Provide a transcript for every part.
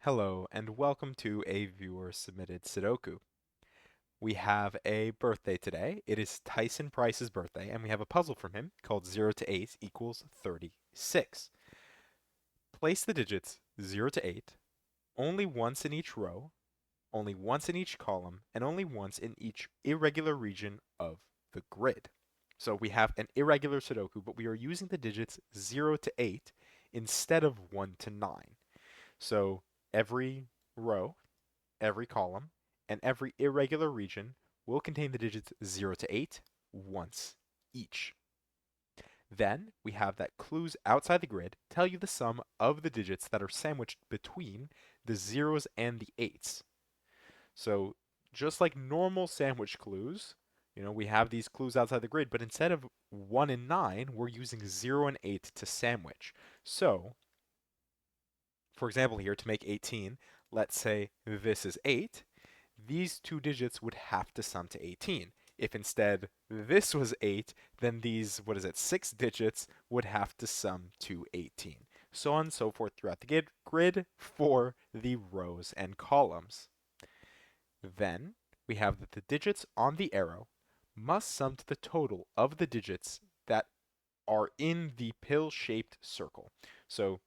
Hello, and welcome to a viewer-submitted Sudoku. We have a birthday today. It is Tyson Price's birthday, and we have a puzzle from him called 0 to 8 equals 36. Place the digits 0 to 8 only once in each row, only once in each column, and only once in each irregular region of the grid. So we have an irregular Sudoku, but we are using the digits 0 to 8 instead of 1 to 9. So every row, every column, and every irregular region will contain the digits 0 to 8 once each. Then we have that clues outside the grid tell you the sum of the digits that are sandwiched between the zeros and the eights. So just like normal sandwich clues, we have these clues outside the grid, but instead of 1 and 9, we're using 0 and 8 to sandwich. So, for example here, to make 18, let's say this is 8, these two digits would have to sum to 18. If instead this was 8, then these, 6 digits would have to sum to 18. So on and so forth throughout the grid for the rows and columns. Then we have that the digits on the arrow must sum to the total of the digits that are in the pill-shaped circle. So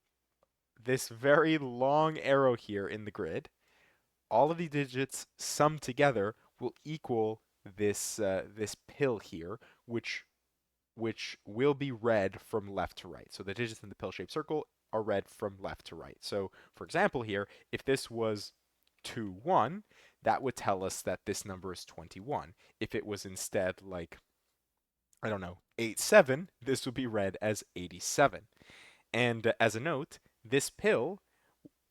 this very long arrow here in the grid, all of the digits summed together will equal this pill here, which will be read from left to right. So the digits in the pill-shaped circle are read from left to right. So for example here, if this was 2, 1, that would tell us that this number is 21. If it was instead like, I don't know, 8, 7, this would be read as 87. And as a note, this pill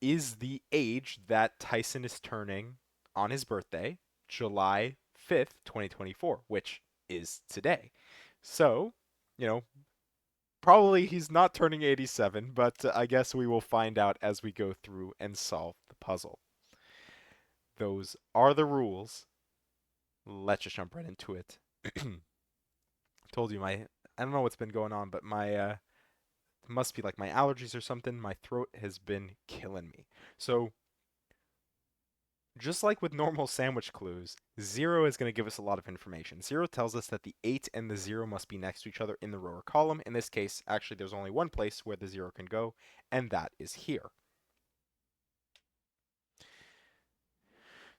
is the age that Tyson is turning on his birthday, July 5th, 2024, which is today. So, you know, probably he's not turning 87, but I guess we will find out as we go through and solve the puzzle. Those are the rules. Let's just jump right into it. Told you I don't know what's been going on, but my it must be like my allergies or something. My throat has been killing me. So just like with normal sandwich clues, 0 is going to give us a lot of information. 0 tells us that the 8 and the 0 must be next to each other in the row or column. In this case, actually, there's only one place where the 0 can go, and that is here.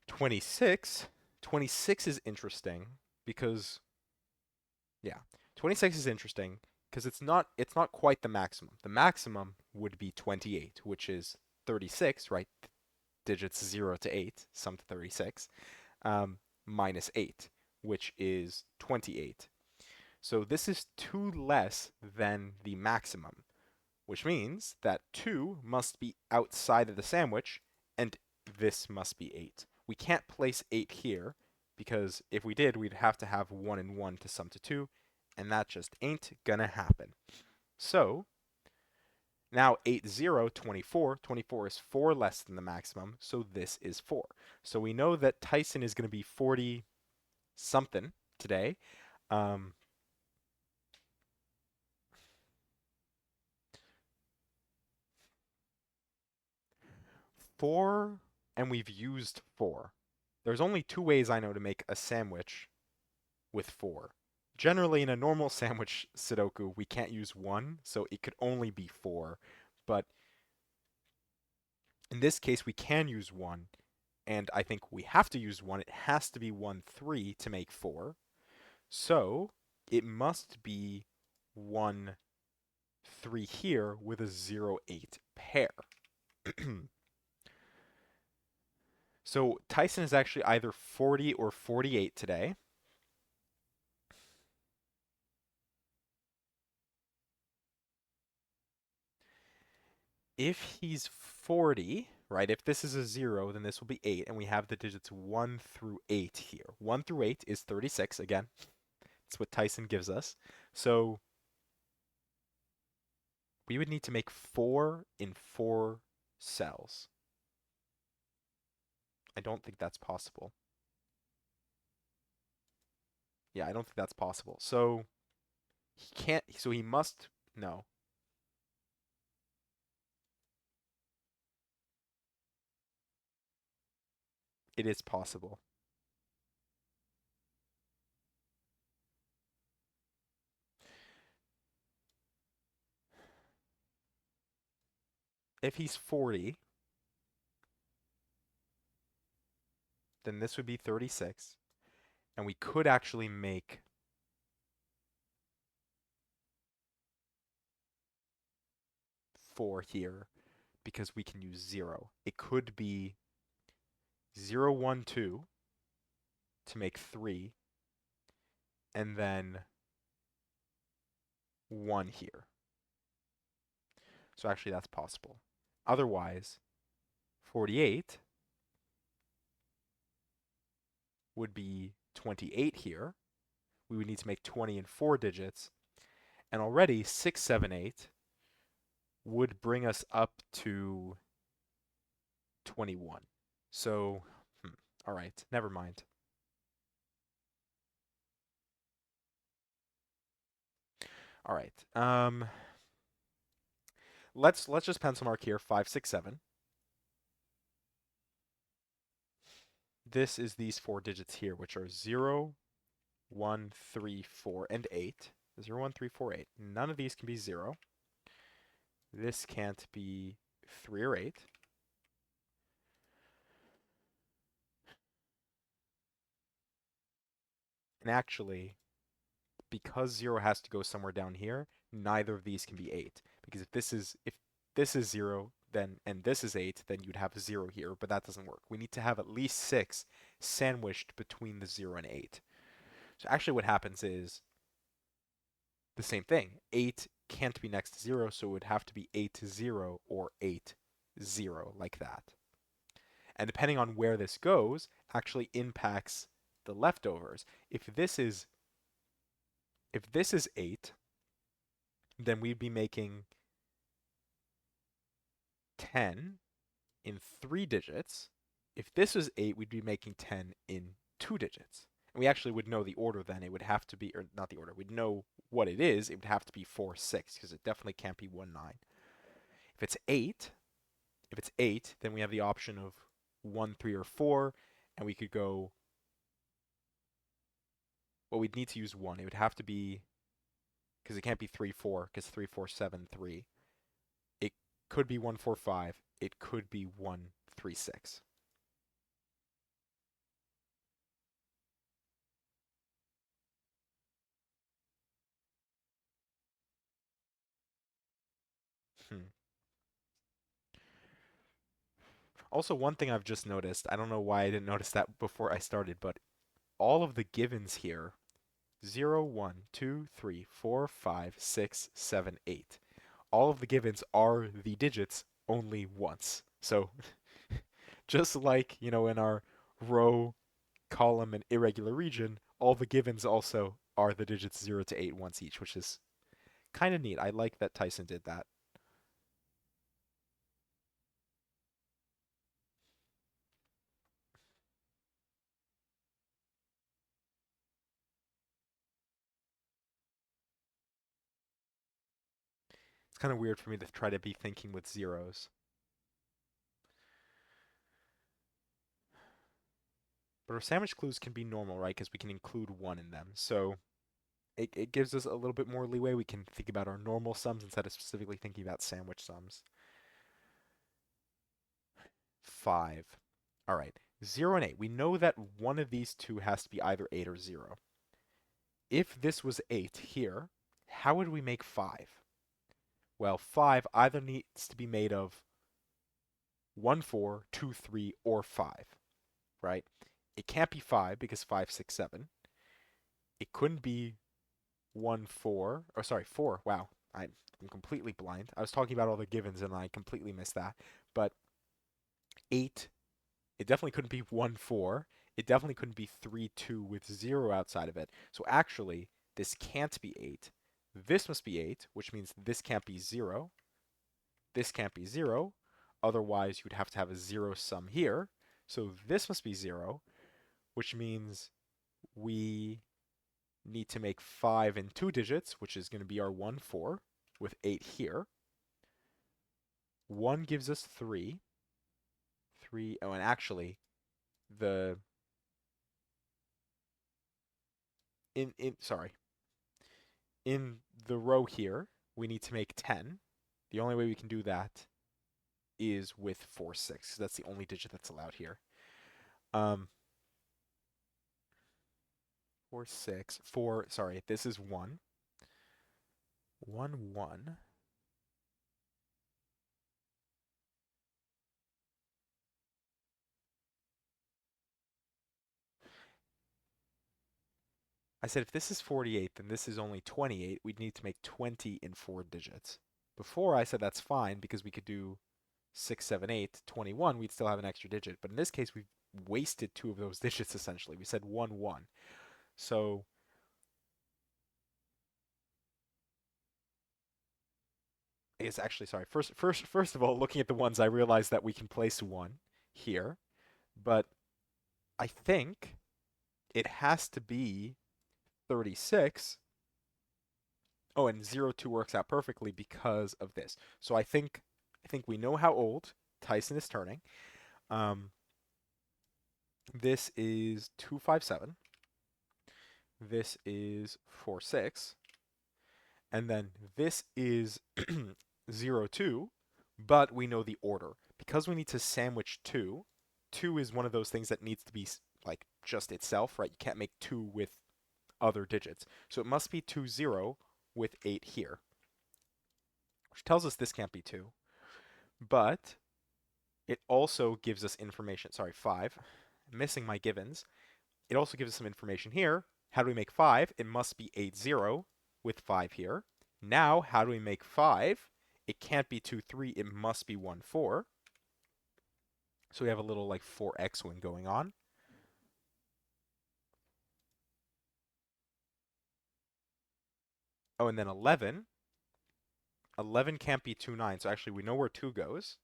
26. 26 is interesting because, yeah, 26 is interesting because it's not quite the maximum. The maximum would be 28, which is 36, right? Digits 0 to 8, sum to 36, minus 8, which is 28. So this is 2 less than the maximum, which means that 2 must be outside of the sandwich, and this must be 8. We can't place 8 here, because if we did, we'd have to have 1 and 1 to sum to 2, and that just ain't gonna happen. So now 8, 0, 24. 24 is 4 less than the maximum, so this is 4. So we know that Tyson is going to be 40 something today. Um, 4, and we've used 4. There's only 2 ways I know to make a sandwich with 4. Generally, in a normal sandwich Sudoku, we can't use 1, so it could only be 4. But in this case, we can use 1, and I think we have to use 1. It has to be 1, 3 to make 4. So it must be 1, 3 here with a 0, 8 pair. So Tyson is actually either 40 or 48 today. If he's 40, right, if this is a 0, then this will be 8, and we have the digits 1 through 8 here. 1 through 8 is 36, again. That's what Tyson gives us. So we would need to make 4 in 4 cells. I don't think that's possible. Yeah, I don't think that's possible. So he can't, so he must, no. It is possible. If he's 40, then this would be 36. And we could actually make 4 here because we can use 0. It could be 0, 1, 2 to make 3, and then 1 here. So actually that's possible. Otherwise, 48 would be 28 here. We would need to make 20 in 4 digits. And already 6, 7, 8 would bring us up to 21. So, all right, never mind. All right. Let's just pencil mark here 5, 6, 7. This is these 4 digits here, which are 0, 1, 3, 4, and 8. 0, 1, 3, 4, 8. None of these can be 0. This can't be 3 or 8. And actually, because 0 has to go somewhere down here, neither of these can be 8. Because if this is 0, then and this is 8, then you'd have 0 here, but that doesn't work. We need to have at least 6 sandwiched between the 0 and 8. So actually what happens is the same thing. 8 can't be next to 0, so it would have to be 8, 0 or 8, 0, like that. And depending on where this goes, actually impacts the leftovers. If this is 8, then we'd be making 10 in 3 digits. If this was 8, we'd be making 10 in 2 digits. And we actually would know the order then. It would have to be, or not the order, we'd know what it is. It would have to be 4, 6, because it definitely can't be 1, 9. If it's 8, then we have the option of 1, 3, or 4, and we could go, well, we'd need to use 1. It would have to be, because it can't be 3, 4, because 3, 4, 7, 3. It could be 1, 4, 5. It could be 1, 3, 6. Hmm. Also, one thing I've just noticed, I don't know why I didn't notice that before I started, but all of the givens here 0, 1, 2, 3, 4, 5, 6, 7, 8. All of the givens are the digits only once. So just like, in our row, column, and irregular region, all the givens also are the digits 0 to 8 once each, which is kind of neat. I like that Tyson did that. It's kind of weird for me to try to be thinking with zeros. But our sandwich clues can be normal, right? Because we can include 1 in them. So it gives us a little bit more leeway. We can think about our normal sums instead of specifically thinking about sandwich sums. 5. All right. 0 and 8. We know that one of these two has to be either 8 or 0. If this was 8 here, how would we make 5? Well, 5 either needs to be made of 1, 4, 2, 3, or 5, right? It can't be 5 because 5, 6, 7. It couldn't be 1, 4. Oh, sorry, 4. Wow. I'm completely blind. I was talking about all the givens and I completely missed that. But 8, it definitely couldn't be 1, 4. It definitely couldn't be 3, 2 with 0 outside of it. So actually, this can't be 8. This must be 8, which means this can't be 0. This can't be 0. Otherwise, you'd have to have a 0 sum here. So this must be 0, which means we need to make 5 in 2 digits, which is going to be our 1, 4, with 8 here. 1 gives us 3. 3, oh, and actually, the in sorry, in the row here, we need to make 10. The only way we can do that is with 4, 6. That's the only digit that's allowed here. Um, 4, 6, 4, sorry, this is 1. 1, 1. I said if this is 48, then this is only 28. We'd need to make 20 in 4 digits. Before I said that's fine because we could do 6, 7, 8, 21. We'd still have an extra digit. But in this case, we've wasted 2 of those digits essentially. We said 1, 1. So I guess actually, sorry. First of all, looking at the ones, I realized that we can place 1 here. But I think it has to be 36. Oh, and 0, 2 works out perfectly because of this. So I think we know how old Tyson is turning. Um, this is 257. This is 46. And then this is 0, 2, but we know the order. Because we need to sandwich 2, 2 is one of those things that needs to be like just itself, right? You can't make 2 with other digits. So it must be 2, 0 with 8 here, which tells us this can't be 2. But it also gives us information. Sorry, 5. I'm missing my givens. It also gives us some information here. How do we make 5? It must be 8, 0 with 5 here. Now, how do we make 5? It can't be 2, 3. It must be 1, 4. So we have a little like 4x one going on. Oh, and then 11. 11 can't be 2, 9. So actually, we know where 2 goes.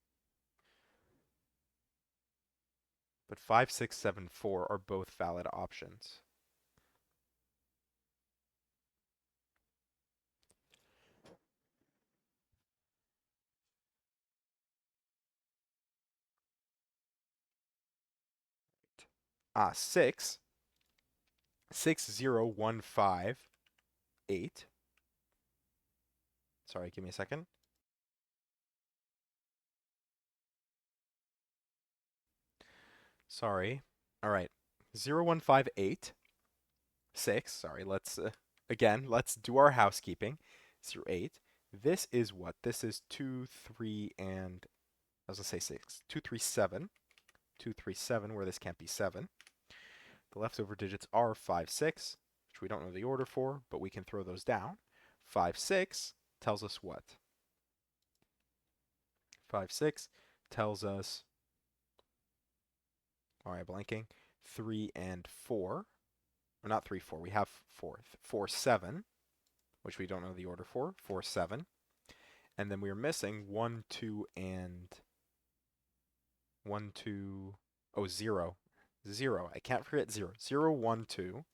But 5, 6, 7, 4 are both valid options. Ah, 6. 6, 0, 1, 5, 8. Sorry, give me a second. Sorry. All right. 0, 1, 5, 8. 6. Sorry, let's do our housekeeping. 0, 8. This is what? This is 2, 3, and I was going to say 6. 2, 3, 7. 2, 3, 7, where this can't be 7. The leftover digits are 5, 6, which we don't know the order for, but we can throw those down. 5, 6 tells us what? 5, 6 tells us, all right, blanking, 3 and 4. Or not 3, 4. We have 4. 4, 7, which we don't know the order for. 4, 7. And then we are missing 1, 2, and 1, 2. Oh, 0. 0. I can't forget 0. 0, 1, 2.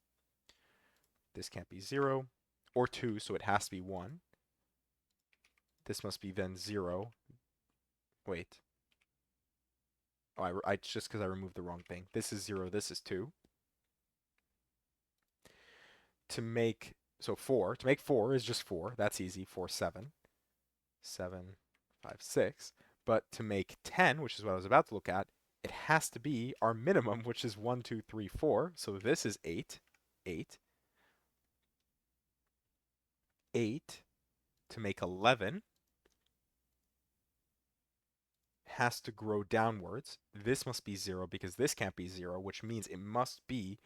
This can't be 0 or 2, so it has to be 1. This must be then 0. Wait. Oh, I just because I removed the wrong thing. This is 0. This is 2. To make, so 4. To make 4 is just 4. That's easy. 4, 7. 7, 5, 6. But to make 10, which is what I was about to look at, it has to be our minimum, which is 1, 2, 3, 4. So this is 8. 8. 8 to make 11 has to grow downwards. This must be 0 because this can't be 0, which means it must be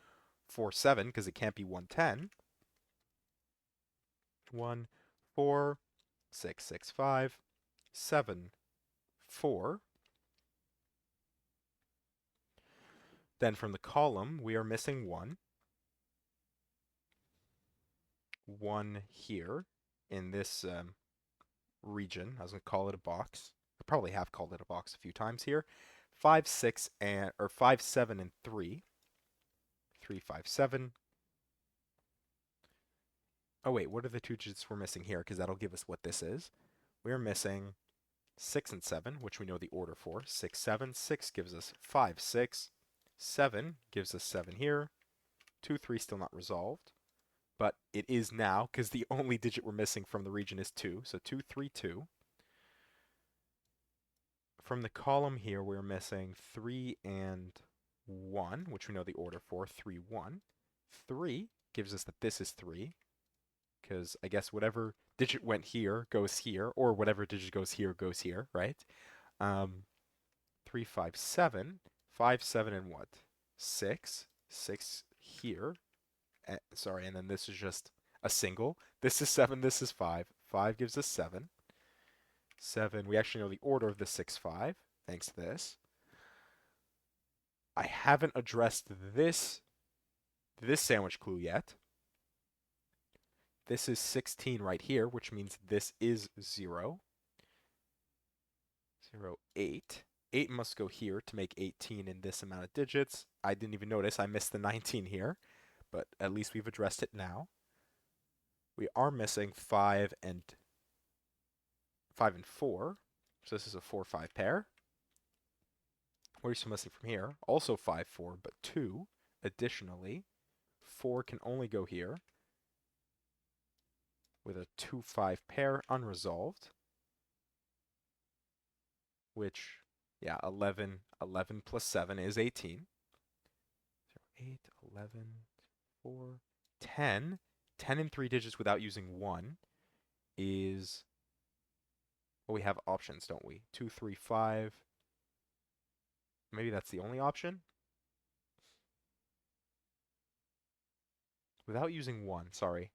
4, 7 because it can't be 1, 10. 1, 4, 6, 6, 5, 7, 4. Then from the column, we are missing 1. 1 here in this region. I was going to call it a box. I probably have called it a box a few times here. 5, 6, and or 5, 7, and 3. 3, 5, 7. Oh wait, what are the two digits we're missing here? Because that'll give us what this is. We're missing 6 and 7, which we know the order for. 6, 7. 6 gives us 5, 6. 7 gives us 7 here. 2, 3 still not resolved. But it is now, because the only digit we're missing from the region is 2. So 2, 3, 2. From the column here, we're missing 3 and 1, which we know the order for, 3, 1. 3 gives us that this is 3, because I guess whatever digit went here goes here, or whatever digit goes here, right? 3, 5, 7. 5, 7, and what? 6. 6 here. Sorry, and then this is just a single. This is 7, this is 5. 5 gives us 7. 7, we actually know the order of the 6, 5, thanks to this. I haven't addressed this sandwich clue yet. This is 16 right here, which means this is 0. 0, 8. 8 must go here to make 18 in this amount of digits. I didn't even notice I missed the 19 here, but at least we've addressed it now. We are missing 5 and 4. So this is a 4, 5 pair. What are you still missing from here? Also 5, 4, but 2. Additionally, 4 can only go here with a 2, 5 pair unresolved, which, yeah, 11 plus 7 is 18. 0, 8, 11, 4, 10. 10 in 3 digits without using 1 is, well, we have options, don't we? 2, 3, 5. Maybe that's the only option? Without using 1, sorry.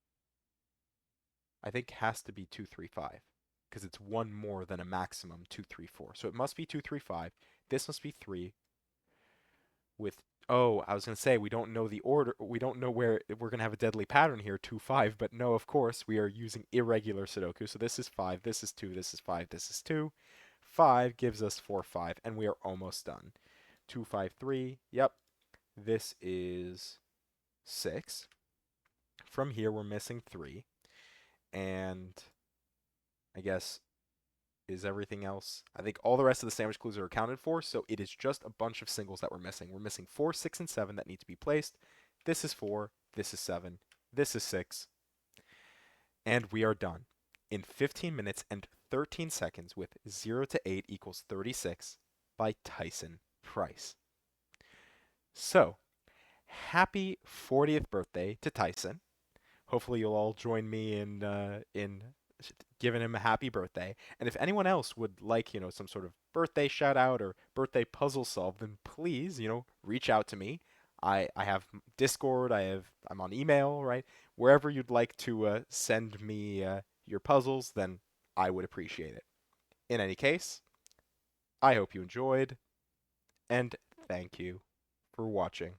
I think has to be 2, 3, 5, because it's 1 more than a maximum 2, 3, 4. So it must be 2, 3, 5. This must be 3 with, oh, I was going to say, we don't know the order. We don't know where we're going to have a deadly pattern here, 2, 5. But no, of course, we are using irregular Sudoku. So this is 5, this is 2, this is 5, this is 2. 5 gives us 4, 5, and we are almost done. 2, 5, 3. Yep. This is 6. From here, we're missing 3. And I guess is everything else. I think all the rest of the sandwich clues are accounted for, so it is just a bunch of singles that we're missing. We're missing 4, 6, and 7 that need to be placed. This is 4, this is 7, this is 6, and we are done. In 15 minutes and 13 seconds with 0 to 8 equals 36 by Tyson Price. So, happy 40th birthday to Tyson. Hopefully you'll all join me in giving him a happy birthday. And if anyone else would like, some sort of birthday shout out or birthday puzzle solved, then please, reach out to me. I have Discord, I'm on email, right? Wherever you'd like to send me your puzzles, then I would appreciate it. In any case, I hope you enjoyed, and thank you for watching.